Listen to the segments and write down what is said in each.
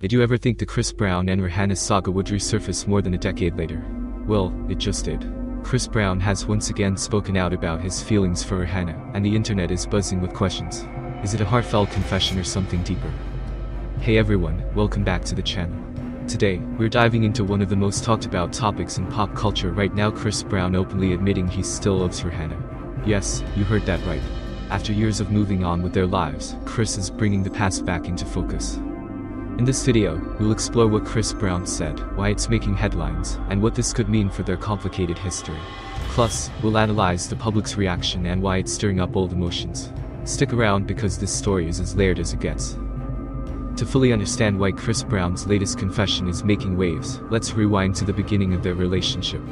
Did you ever think the Chris Brown and Rihanna saga would resurface more than a decade later? Well, it just did. Chris Brown has once again spoken out about his feelings for Rihanna, and the internet is buzzing with questions. Is it a heartfelt confession or something deeper? Hey everyone, welcome back to the channel. Today, we're diving into one of the most talked about topics in pop culture right now, Chris Brown openly admitting he still loves Rihanna. Yes, you heard that right. After years of moving on with their lives, Chris is bringing the past back into focus. In this video, we'll explore what Chris Brown said, why it's making headlines, and what this could mean for their complicated history. Plus, we'll analyze the public's reaction and why it's stirring up old emotions. Stick around because this story is as layered as it gets. To fully understand why Chris Brown's latest confession is making waves, let's rewind to the beginning of their relationship.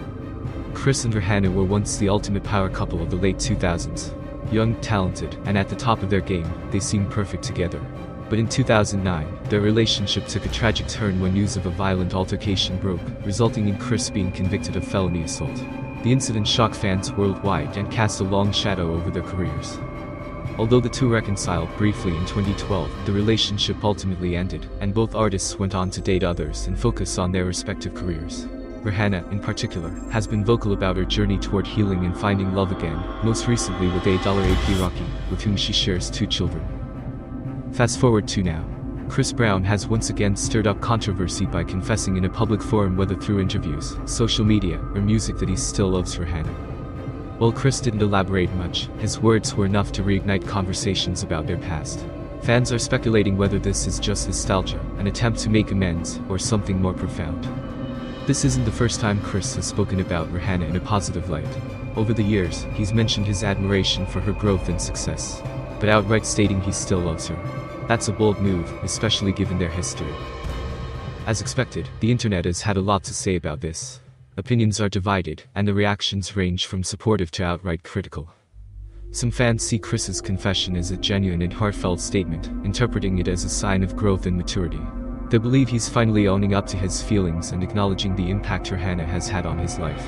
Chris and Rihanna were once the ultimate power couple of the late 2000s. Young, talented, and at the top of their game, they seemed perfect together. But in 2009, their relationship took a tragic turn when news of a violent altercation broke, resulting in Chris being convicted of felony assault. The incident shocked fans worldwide and cast a long shadow over their careers. Although the two reconciled briefly in 2012, the relationship ultimately ended, and both artists went on to date others and focus on their respective careers. Rihanna, in particular, has been vocal about her journey toward healing and finding love again, most recently with A$AP Rocky, with whom she shares 2 children. Fast forward to now. Chris Brown has once again stirred up controversy by confessing in a public forum, whether through interviews, social media, or music, that he still loves Rihanna. While Chris didn't elaborate much, his words were enough to reignite conversations about their past. Fans are speculating whether this is just nostalgia, an attempt to make amends, or something more profound. This isn't the first time Chris has spoken about Rihanna in a positive light. Over the years, he's mentioned his admiration for her growth and success, but outright stating he still loves her. That's a bold move, especially given their history. As expected, the internet has had a lot to say about this. Opinions are divided, and the reactions range from supportive to outright critical. Some fans see Chris's confession as a genuine and heartfelt statement, interpreting it as a sign of growth and maturity. They believe he's finally owning up to his feelings and acknowledging the impact Rihanna has had on his life.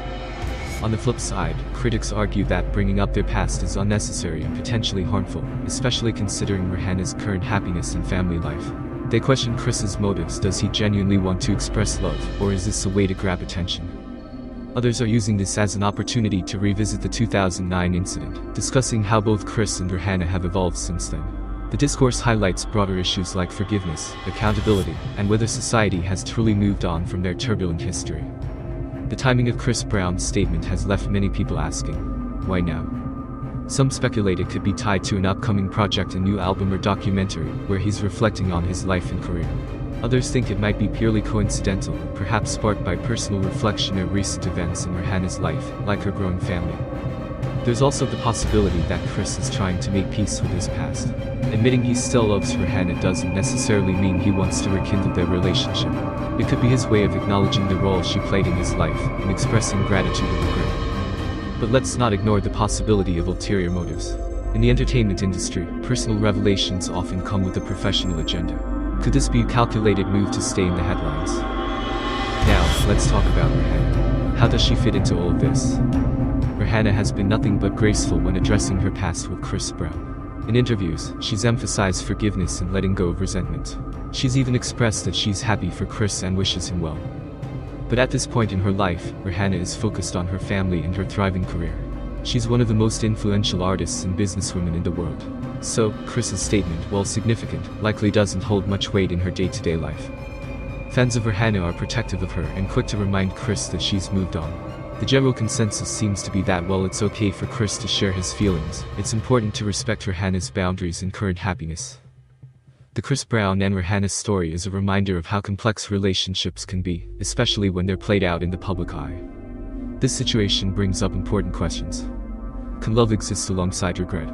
On the flip side, critics argue that bringing up their past is unnecessary and potentially harmful, especially considering Rihanna's current happiness and family life. They question Chris's motives. Does he genuinely want to express love, or is this a way to grab attention? Others are using this as an opportunity to revisit the 2009 incident, discussing how both Chris and Rihanna have evolved since then. The discourse highlights broader issues like forgiveness, accountability, and whether society has truly moved on from their turbulent history. The timing of Chris Brown's statement has left many people asking, why now? Some speculate it could be tied to an upcoming project, a new album or documentary, where he's reflecting on his life and career. Others think it might be purely coincidental, perhaps sparked by personal reflection or recent events in Rihanna's life, like her growing family. There's also the possibility that Chris is trying to make peace with his past. Admitting he still loves Rihanna doesn't necessarily mean he wants to rekindle their relationship. It could be his way of acknowledging the role she played in his life, and expressing gratitude and regret. But let's not ignore the possibility of ulterior motives. In the entertainment industry, personal revelations often come with a professional agenda. Could this be a calculated move to stay in the headlines? Now, let's talk about Rihanna. How does she fit into all of this? Rihanna has been nothing but graceful when addressing her past with Chris Brown. In interviews, she's emphasized forgiveness and letting go of resentment. She's even expressed that she's happy for Chris and wishes him well. But at this point in her life, Rihanna is focused on her family and her thriving career. She's one of the most influential artists and businesswomen in the world. So, Chris's statement, while significant, likely doesn't hold much weight in her day-to-day life. Fans of Rihanna are protective of her and quick to remind Chris that she's moved on. The general consensus seems to be that while it's okay for Chris to share his feelings, it's important to respect Rihanna's boundaries and current happiness. The Chris Brown and Rihanna story is a reminder of how complex relationships can be, especially when they're played out in the public eye. This situation brings up important questions. Can love exist alongside regret?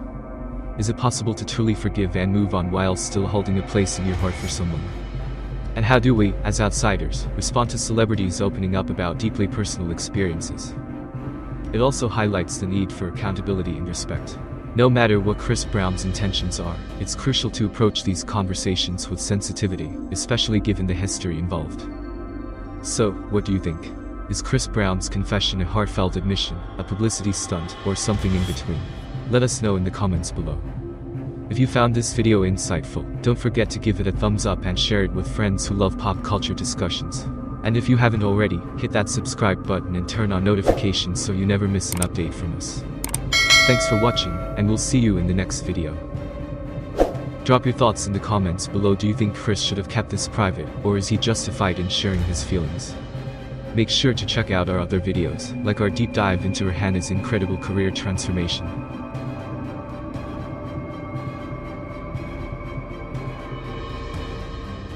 Is it possible to truly forgive and move on while still holding a place in your heart for someone? And how do we, as outsiders, respond to celebrities opening up about deeply personal experiences? It also highlights the need for accountability and respect. No matter what Chris Brown's intentions are, it's crucial to approach these conversations with sensitivity, especially given the history involved. So, what do you think? Is Chris Brown's confession a heartfelt admission, a publicity stunt, or something in between? Let us know in the comments below. If you found this video insightful, don't forget to give it a thumbs up and share it with friends who love pop culture discussions. And if you haven't already, hit that subscribe button and turn on notifications so you never miss an update from us. Thanks for watching, and we'll see you in the next video. Drop your thoughts in the comments below. Do you think Chris should have kept this private, or is he justified in sharing his feelings? Make sure to check out our other videos, like our deep dive into Rihanna's incredible career transformation.